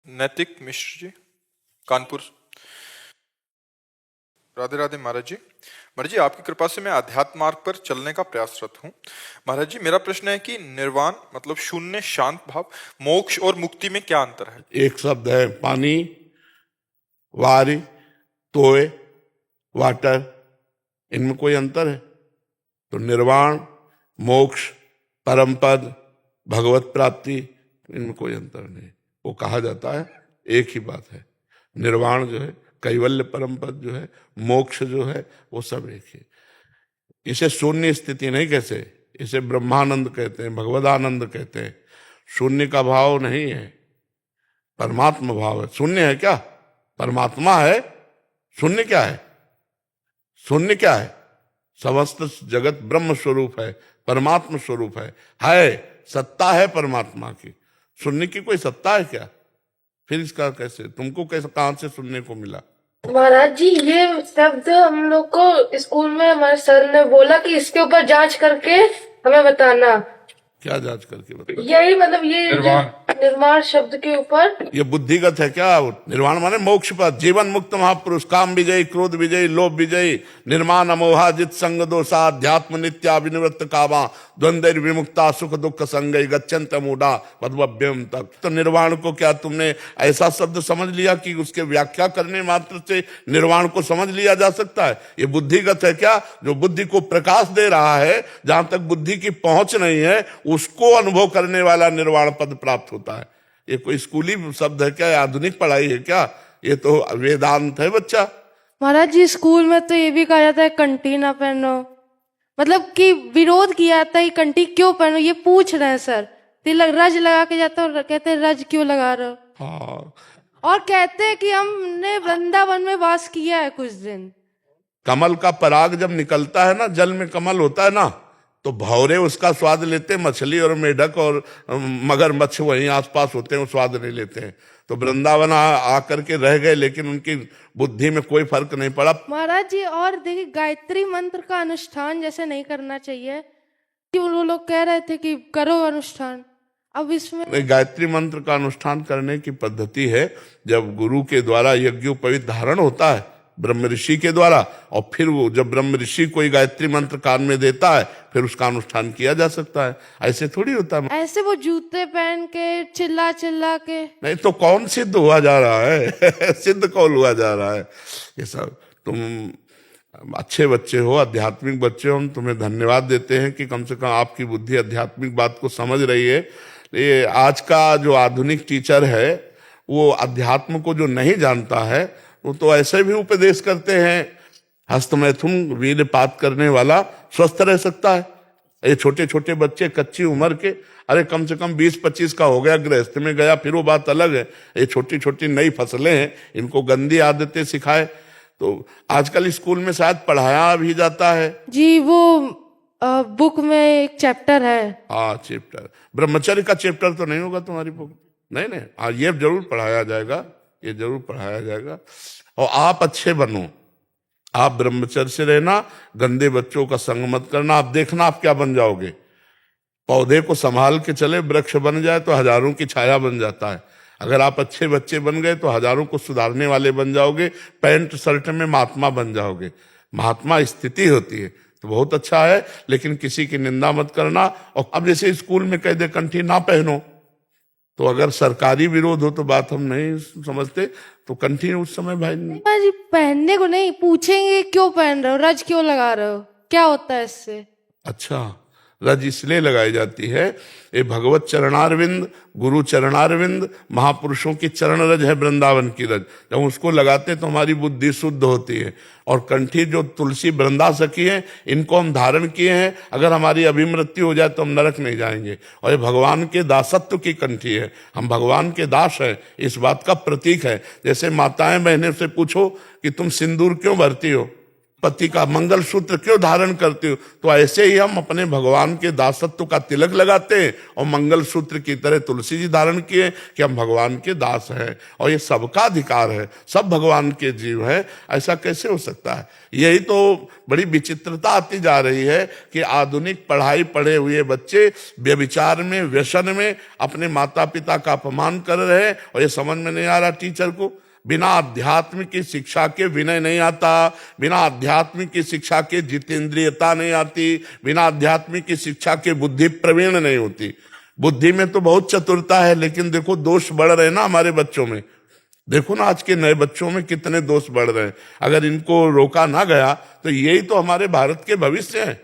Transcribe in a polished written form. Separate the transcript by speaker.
Speaker 1: नैतिक मिश्र जी, कानपुर। राधे राधे महाराज जी। महाराज जी, आपकी कृपा से मैं अध्यात्म मार्ग पर चलने का प्रयासरत हूँ। महाराज जी, मेरा प्रश्न है कि निर्वाण मतलब शून्य शांत भाव, मोक्ष और मुक्ति में क्या अंतर है?
Speaker 2: एक शब्द है पानी, वारी, तोय, वाटर, इनमें कोई अंतर है? तो निर्वाण, मोक्ष, परम पद, भगवत प्राप्ति, इनमें कोई अंतर नहीं। वो कहा जाता है एक ही बात है। निर्वाण जो है, कैवल्य परम पद जो है, मोक्ष जो है, वो सब एक ही। इसे शून्य स्थिति नहीं कहते, इसे ब्रह्मानंद कहते हैं, भगवदानंद कहते हैं। शून्य का भाव नहीं है, परमात्मा भाव है। शून्य है क्या? परमात्मा है। शून्य क्या है? शून्य क्या है? समस्त जगत ब्रह्म स्वरूप है, परमात्मा स्वरूप है, सत्ता है परमात्मा की। शून्य की कोई सत्ता है क्या? फिर इसका कैसे, तुमको कैसे, कहां से सुनने को मिला?
Speaker 3: महाराज जी, ये शब्द हम लोग को स्कूल में हमारे सर ने बोला कि इसके ऊपर जांच करके हमें बताना।
Speaker 2: क्या जांच करके बता?
Speaker 3: यही मतलब ये निर्माण शब्द के ऊपर।
Speaker 2: ये बुद्धिगत है क्या? निर्वाण माने मोक्ष पद, जीवन मुक्त महापुरुष, काम विजयी, क्रोध विजयी, लोभ विजयी, निर्माण अमोहा जित संग दोषा, अध्यात्म नित्या विनिवृत्त कामा, द्वंद्व विमुक्ता, सुख दुख संगई, गच्छन्त मूढ़ा पद्मभ्यम तक। तो निर्वाण को क्या तुमने ऐसा शब्द समझ लिया कि उसके व्याख्या करने मात्र से निर्वाण को समझ लिया जा सकता है? ये बुद्धिगत है क्या? जो बुद्धि को प्रकाश दे रहा है, जहां तक बुद्धि की पहुंच नहीं है, उसको अनुभव करने वाला निर्वाण पद प्राप्त होता है। ये कोई स्कूली शब्द है क्या? आधुनिक पढ़ाई है क्या? ये तो वेदांत है बच्चा।
Speaker 3: महाराज जी, स्कूल में तो ये भी कहा जाता है कंठी ना पहनो, मतलब कि विरोध किया जाता है कंठी क्यों पहनो। ये पूछ रहे हैं सर, तिलक रज लगा के जाता है, कहते हैं रज क्यों लगा रहे हो?
Speaker 2: हाँ,
Speaker 3: और कहते हैं कि हमने वृंदावन में वास किया है कुछ दिन।
Speaker 2: कमल का पराग जब निकलता है ना, जल में कमल होता है ना, तो भौरे उसका स्वाद लेते हैं, मछली और मेढक और मगरमच्छ वहीं आसपास होते हैं, वो स्वाद नहीं लेते हैं। तो वृंदावन आकर के रह गए, लेकिन उनकी बुद्धि में कोई फर्क नहीं पड़ा।
Speaker 3: महाराज जी, और देखिए गायत्री मंत्र का अनुष्ठान जैसे नहीं करना चाहिए कि वो लोग कह रहे थे कि करो अनुष्ठान। अब इसमें
Speaker 2: गायत्री मंत्र का अनुष्ठान करने की पद्धति है, जब गुरु के द्वारा यज्ञोपवीत धारण होता है, ब्रह्म ऋषि के द्वारा, और फिर वो जब ब्रह्म ऋषि कोई गायत्री मंत्र कान में देता है, फिर उसका अनुष्ठान किया जा सकता है। ऐसे थोड़ी होता है।
Speaker 3: ऐसे वो जूते पहन के चिल्ला चिल्ला के
Speaker 2: नहीं तो कौन सिद्ध हुआ जा रहा है? सिद्ध कौन हुआ जा रहा है? ये सब तुम अच्छे बच्चे हो, आध्यात्मिक बच्चे हो, हम तुम्हें धन्यवाद देते हैं कि कम से कम आपकी बुद्धि आध्यात्मिक बात को समझ रही है। ये आज का जो आधुनिक टीचर है, वो अध्यात्म को जो नहीं जानता है, वो तो ऐसे भी उपदेश करते हैं, हस्तमैथुन वीरपात करने वाला स्वस्थ रह सकता है। ये छोटे छोटे बच्चे कच्ची उम्र के, अरे कम से कम 20-25 का हो गया, गृहस्थ में गया, फिर वो बात अलग है। ये छोटी छोटी नई फसलें हैं, इनको गंदी आदतें सिखाए। तो आजकल स्कूल में शायद पढ़ाया भी जाता है
Speaker 3: जी, वो बुक में एक चैप्टर है।
Speaker 2: हाँ, चैप्टर, ब्रह्मचर्य का चैप्टर तो नहीं होगा तुम्हारी बुक? नहीं नहीं, हाँ, ये जरूर पढ़ाया जाएगा, ये जरूर पढ़ाया जाएगा। और आप अच्छे बनो, आप ब्रह्मचर्य से रहना, गंदे बच्चों का संग मत करना। आप देखना आप क्या बन जाओगे। पौधे को संभाल के चले, वृक्ष बन जाए तो हजारों की छाया बन जाता है। अगर आप अच्छे बच्चे बन गए तो हजारों को सुधारने वाले बन जाओगे, पैंट शर्ट में महात्मा बन जाओगे। महात्मा स्थिति होती है तो बहुत अच्छा है, लेकिन किसी की निंदा मत करना। और अब जैसे स्कूल में कह दे कंठी ना पहनो, तो अगर सरकारी विरोध हो तो बात हम नहीं समझते, तो कंठी उस समय भाई
Speaker 3: जी पहनने को नहीं, पूछेंगे क्यों पहन रहे हो, रज क्यों लगा रहे हो, क्या होता है इससे?
Speaker 2: अच्छा, रज इसलिए लगाई जाती है, ये भगवत चरणारविंद, गुरु चरणारविंद, महापुरुषों की चरण रज है, वृंदावन की रज। जब उसको लगाते हैं तो हमारी बुद्धि शुद्ध होती है। और कंठी जो तुलसी वृंदा सखी है, इनको हम धारण किए हैं। अगर हमारी अभिमृत्यु हो जाए तो हम नरक नहीं जाएंगे। और ये भगवान के दासत्व की कंठी है, हम भगवान के दास हैं, इस बात का प्रतीक है। जैसे माताएं बहनें से पूछो कि तुम सिंदूर क्यों भरती हो, पति का मंगलसूत्र क्यों धारण करते हो? तो ऐसे ही हम अपने भगवान के दासत्व का तिलक लगाते हैं और मंगलसूत्र की तरह तुलसी जी धारण किए कि हम भगवान के दास हैं और ये सबका अधिकार है, सब भगवान के जीव हैं। ऐसा कैसे हो सकता है? यही तो बड़ी विचित्रता आती जा रही है कि आधुनिक पढ़ाई पढ़े हुए बच्चे व्यभिचार में, व्यसन में अपने माता पिता का अपमान कर रहे हैं और ये समझ में नहीं आ रहा टीचर को। बिना अध्यात्म की शिक्षा के विनय नहीं आता, बिना अध्यात्म की शिक्षा के जितेंद्रियता नहीं आती, बिना अध्यात्म की शिक्षा के बुद्धि प्रवीण नहीं होती। बुद्धि में तो बहुत चतुरता है, लेकिन देखो दोष बढ़ रहे हैं ना हमारे बच्चों में। देखो ना आज के नए बच्चों में कितने दोष बढ़ रहे हैं। अगर इनको रोका ना गया तो यही तो हमारे भारत के भविष्य है।